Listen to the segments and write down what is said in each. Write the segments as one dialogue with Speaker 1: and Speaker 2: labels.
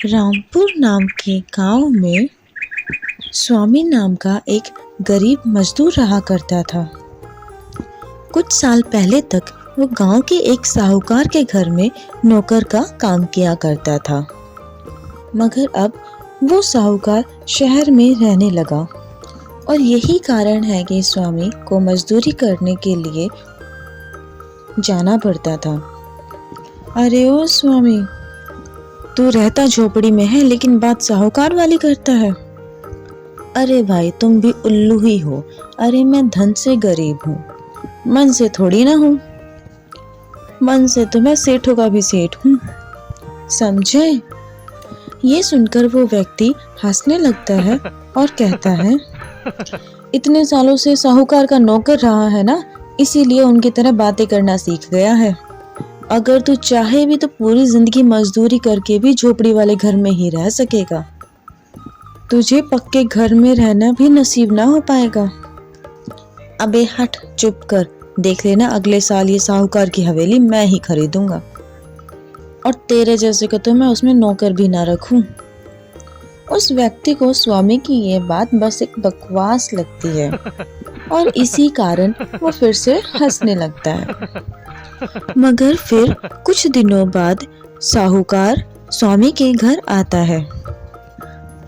Speaker 1: रामपुर नाम के गांव में स्वामी नाम का एक गरीब मजदूर रहा करता था। कुछ साल पहले तक वो गांव के एक साहूकार के घर में नौकर का काम किया करता था, मगर अब वो साहूकार शहर में रहने लगा और यही कारण है कि स्वामी को मजदूरी करने के लिए जाना पड़ता था। अरे ओ स्वामी, तू रहता झोपड़ी में है लेकिन बात साहूकार वाली करता है। अरे भाई, तुम भी उल्लू ही हो। अरे मैं धन से गरीब हूँ, मन से थोड़ी ना हूँ। मन से तो मैं सेठों का भी सेठ हूँ, समझे। ये सुनकर वो व्यक्ति हंसने लगता है और कहता है, इतने सालों से साहूकार का नौकर रहा है ना, इसीलिए उनकी तरह बातें करना सीख गया है। अगर तू चाहे भी तो पूरी जिंदगी मजदूरी करके भी झोपड़ी वाले घर में ही रह सकेगा। तुझे पक्के घर में रहना भी नसीब ना हो पाएगा। अबे हट, चुप कर। देख लेना, अगले साल ये साहूकार की हवेली मैं ही खरीदूंगा और तेरे जैसे को तो मैं उसमें नौकर भी ना रखूं। उस व्यक्ति को स्वामी की ये बात बस एक बकवास लगती है और इसी कारण वो फिर से हंसने लगता है। मगर फिर कुछ दिनों बाद साहूकार स्वामी के घर आता है।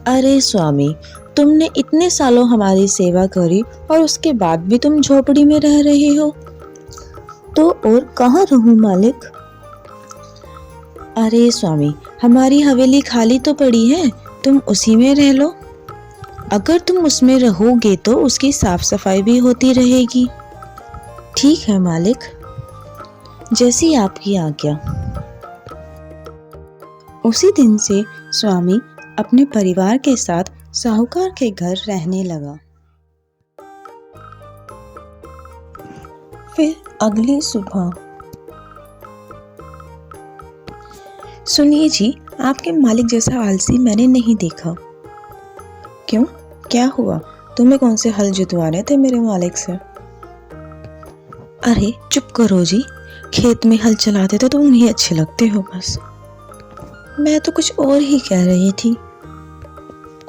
Speaker 1: अरे स्वामी, तुमने इतने सालों हमारी सेवा करी और उसके बाद भी तुम झोपड़ी में रह रहे हो, तो और कहाँ रहूं मालिक। अरे स्वामी, हमारी हवेली खाली तो पड़ी है, तुम उसी में रह लो। अगर तुम उसमें रहोगे तो उसकी साफ सफाई भी होती रहेगी। ठीक है मालिक, जैसी आपकी आज्ञा। उसी दिन से स्वामी अपने परिवार के साथ साहूकार के घर रहने लगा। फिर अगली सुबह, सुनिए जी, आपके मालिक जैसा आलसी मैंने नहीं देखा। क्यों, क्या हुआ? तुम्हें कौन से हल जुतवाने थे मेरे मालिक से? अरे चुप करो जी, खेत में हल चलाते तो तुम नहीं अच्छे लगते हो बस। मैं तो कुछ और ही कह रही थी।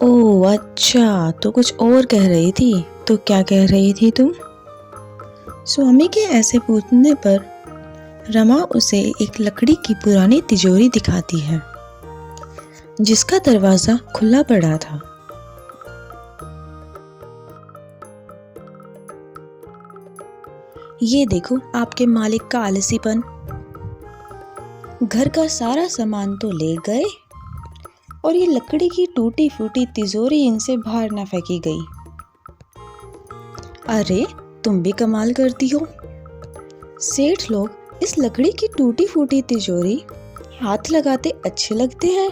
Speaker 1: ओह अच्छा, तो कुछ और कह रही थी। तो क्या कह रही थी तुम? स्वामी के ऐसे पूछने पर रमा उसे एक लकड़ी की पुरानी तिजोरी दिखाती है जिसका दरवाजा खुला पड़ा था। ये देखो आपके मालिक का आलसीपन। घर का सारा सामान तो ले गए और ये लकड़ी की टूटी फूटी तिजोरी इनसे बाहर न फेंकी गई। अरे तुम भी कमाल करती हो। सेठ लोग इस लकड़ी की टूटी फूटी तिजोरी हाथ लगाते अच्छे लगते हैं,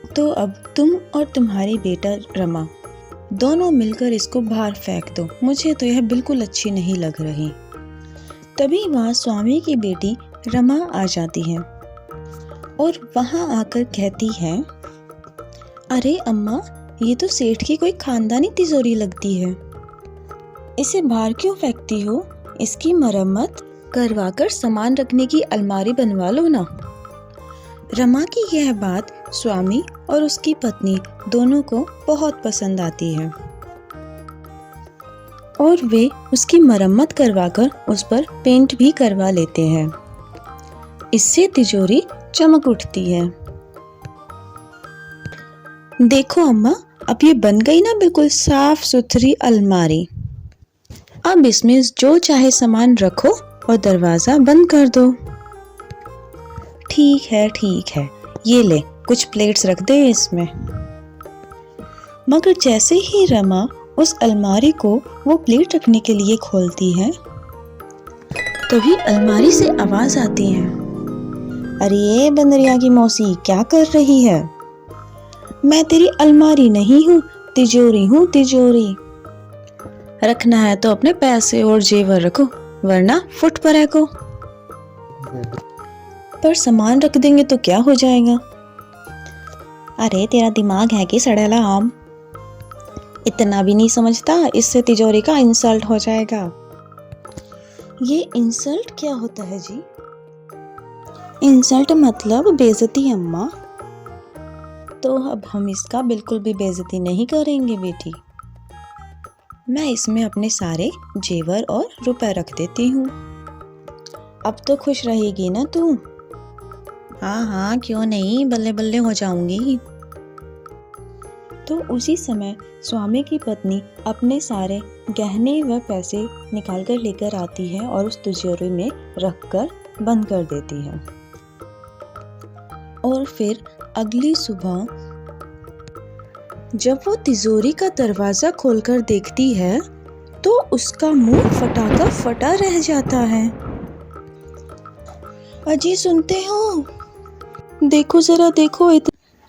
Speaker 1: तो अब तुम और तुम्हारी बेटा रमा दोनों मिलकर इसको बाहर फेंक दो। मुझे तो यह बिल्कुल अच्छी नहीं लग रही। तभी वहाँ स्वामी की बेटी रमा आ जाती है और वहाँ आकर कहती है, अरे अम्मा, ये तो सेठ की कोई खानदानी तिजोरी लगती है, इसे बाहर क्यों फेंकती हो? इसकी मरम्मत करवाकर सामान रखने की अलमारी बनवा लो ना। रमा की यह बात स्वामी और उसकी पत्नी दोनों को बहुत पसंद आती है और वे उसकी मरम्मत करवाकर उस पर पेंट भी करवा लेते हैं। इससे तिजोरी चमक उठती है। देखो अम्मा, अब ये बन गई ना बिल्कुल साफ सुथरी अलमारी। अब इसमें जो चाहे सामान रखो और दरवाजा बंद कर दो। ठीक है, ये ले, कुछ प्लेट्स रख दे इसमें। मगर जैसे ही रमा उस अलमारी को वो प्लेट रखने के लिए खोलती है, तभी अलमारी से आवाज आती है, अरे बंदरिया की मौसी, क्या कर रही है? मैं तेरी अलमारी नहीं हूँ, तिजोरी हूँ, तिजोरी। रखना है तो अपने पैसे और जेवर रखो, वरना फुट पर को। पर सामान रख देंगे तो क्या हो जाएगा? अरे तेरा दिमाग है कि सड़ेला आम? इतना भी नहीं समझता, इससे तिजोरी का इंसल्ट हो जाएगा। ये इंसल्ट क्या होता है जी? इंसल्ट मतलब बेइज्जती अम्मा। तो अब हम इसका बिल्कुल भी बेइज्जती नहीं करेंगे बेटी। मैं इसमें अपने सारे जेवर और रुपए रख देती हूँ। अब तो खुश रहेगी ना तू? हाँ हाँ, क्यों नहीं, बल्ले बल्ले हो जाऊंगी। तो उसी समय स्वामी की पत्नी अपने सारे गहने व पैसे निकाल कर लेकर आती है और उस तिजोरी में रखकर बंद कर देती है। और फिर अगली सुबह जब वो तिजोरी का दरवाजा खोलकर देखती है तो उसका मुंह फटाका फटा रह जाता है। अजी सुनते हो? देखो जरा देखो,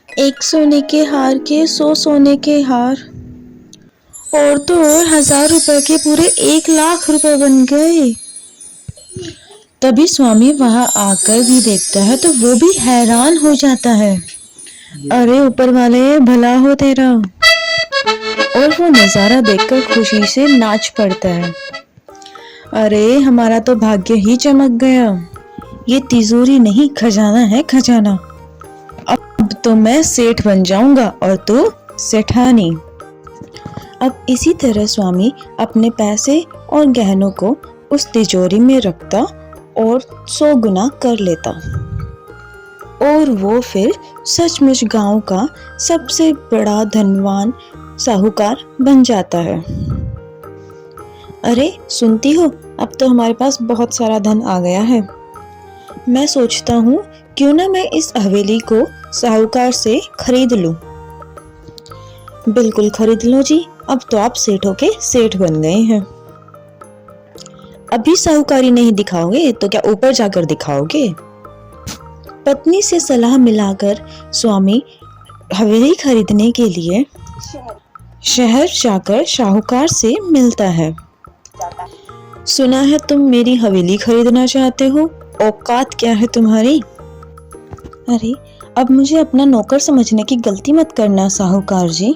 Speaker 1: एक सोने के हार के 100 सोने के हार, और तो और 1000 रुपए के पूरे 1 लाख रुपए बन गए। तभी स्वामी वहां आकर भी देखता है तो वो भी हैरान हो जाता है। अरे ऊपर वाले, भला हो तेरा। और वो नजारा देखकर खुशी से नाच पड़ता है। अरे हमारा तो भाग्य ही चमक गया, ये तिजोरी नहीं खजाना है, खजाना। अब तो मैं सेठ बन जाऊंगा और तू सेठानी। अब इसी तरह स्वामी अपने पैसे और गहनों को उस तिजोरी में रखता और 100 गुना कर लेता, और वो फिर सचमुच गांव का सबसे बड़ा धनवान साहूकार बन जाता है। अरे सुनती हो, अब तो हमारे पास बहुत सारा धन आ गया है। मैं सोचता हूँ क्यों ना मैं इस हवेली को साहूकार से खरीद लूं। बिल्कुल खरीद लो जी, अब तो आप सेठों के सेठ बन गए हैं। अभी साहूकारी नहीं दिखाओगे तो क्या ऊपर जाकर दिखाओगे? पत्नी से सलाह मिलाकर स्वामी हवेली खरीदने के लिए शहर जाकर साहूकार से मिलता है। सुना है तुम मेरी हवेली खरीदना चाहते हो, औकात क्या है तुम्हारी? अरे अब मुझे अपना नौकर समझने की गलती मत करना साहूकार जी।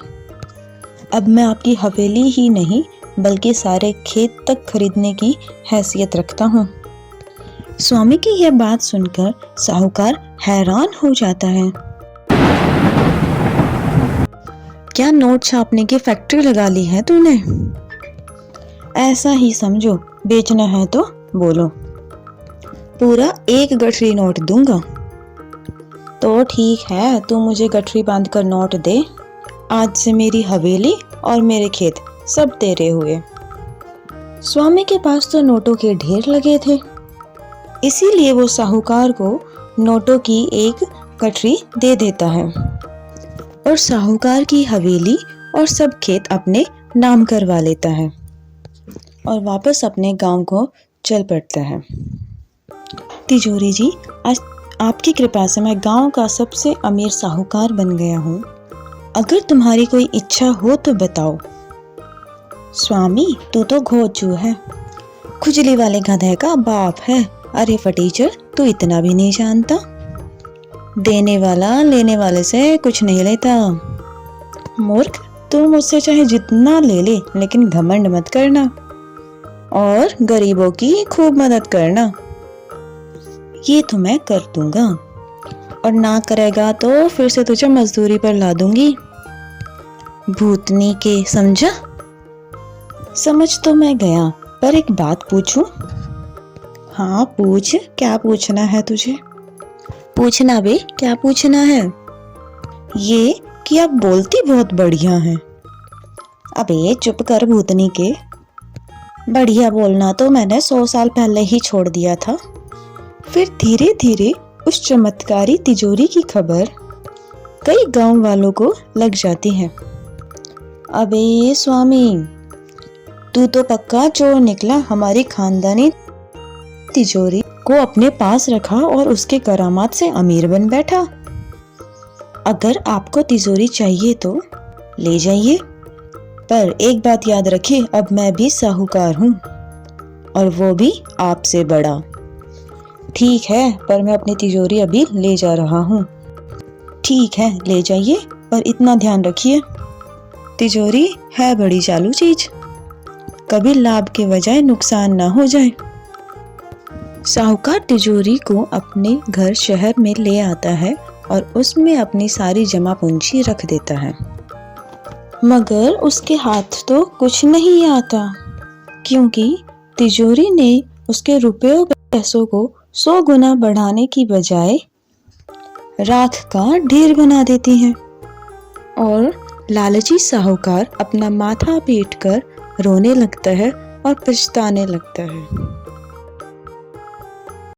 Speaker 1: अब मैं आपकी हवेली ही नहीं बल्कि सारे खेत तक खरीदने की हैसियत रखता हूँ। स्वामी की यह बात सुनकर साहूकार हैरान हो जाता है। क्या नोट छापने की फैक्ट्री लगा ली है तूने? ऐसा ही समझो, बेचना है तो बोलो, पूरा 1 गठरी नोट दूंगा। तो ठीक है, तू मुझे गठरी बांध कर नोट दे। आज से मेरी हवेली और मेरे खेत सब तेरे हुए। स्वामी के पास तो नोटों के ढेर लगे थे, इसीलिए वो साहूकार को नोटों की 1 गठरी दे देता है और साहूकार की हवेली और सब खेत अपने नाम करवा लेता है और वापस अपने गांव को चल पड़ता है। तिजोरी जी, आज आपकी कृपा से मैं गांव का सबसे अमीर साहूकार बन गया हूँ। अगर तुम्हारी कोई इच्छा हो तो बताओ। स्वामी, तू तो घोचू है, खुजली वाले गधे का बाप है। अरे फटीचर, तू इतना भी नहीं जानता। देने वाला लेने वाले से कुछ नहीं लेता। मूर्ख, तू मुझसे चाहे जितना ले ले, लेकिन घमंड मत करना और गरीबों की खूब मदद करना। ये तो मैं कर दूंगा, और ना करेगा तो फिर से तुझे मजदूरी पर ला दूंगी। भूतनी के, समझा? समझ तो मैं गया, पर एक बात पूछूं? हाँ पूछ, क्या पूछना है तुझे? पूछना बे, क्या पूछना है? ये कि आप बोलती बहुत बढ़िया हैं। अबे चुप कर भूतनी के। बढ़िया बोलना तो मैंने 100 साल पहले ही छोड़ दिया था। फिर धीरे धीरे उस चमत्कारी तिजोरी की खबर कई गांव वालों को लग जाती है। अबे स्वामी, तू तो पक्का चोर निकला। हमारी खानदानी तिजोरी को अपने पास रखा और उसके करामात से अमीर बन बैठा। अगर आपको तिजोरी चाहिए तो ले जाइए, पर एक बात याद रखिए, अब मैं भी साहूकार हूँ और वो भी आपसे बड़ा। ठीक है, पर मैं अपनी तिजोरी अभी ले जा रहा हूँ। ठीक है, ले जाइए, पर इतना ध्यान रखिए, तिजोरी है बड़ी चालू चीज, कभी लाभ के बजाय नुकसान ना हो जाए। साहूकार तिजोरी को अपने घर शहर में ले आता है और उसमें अपनी सारी जमा पूंजी रख देता है। मगर उसके हाथ तो कुछ नहीं आता, क्योंकि तिजोरी ने उसके रुपयों पैसों को 100 गुना बढ़ाने की बजाय राख का ढेर बना देती है। और लालची साहूकार अपना माथा पीट कर रोने लगता है और पछताने लगता है।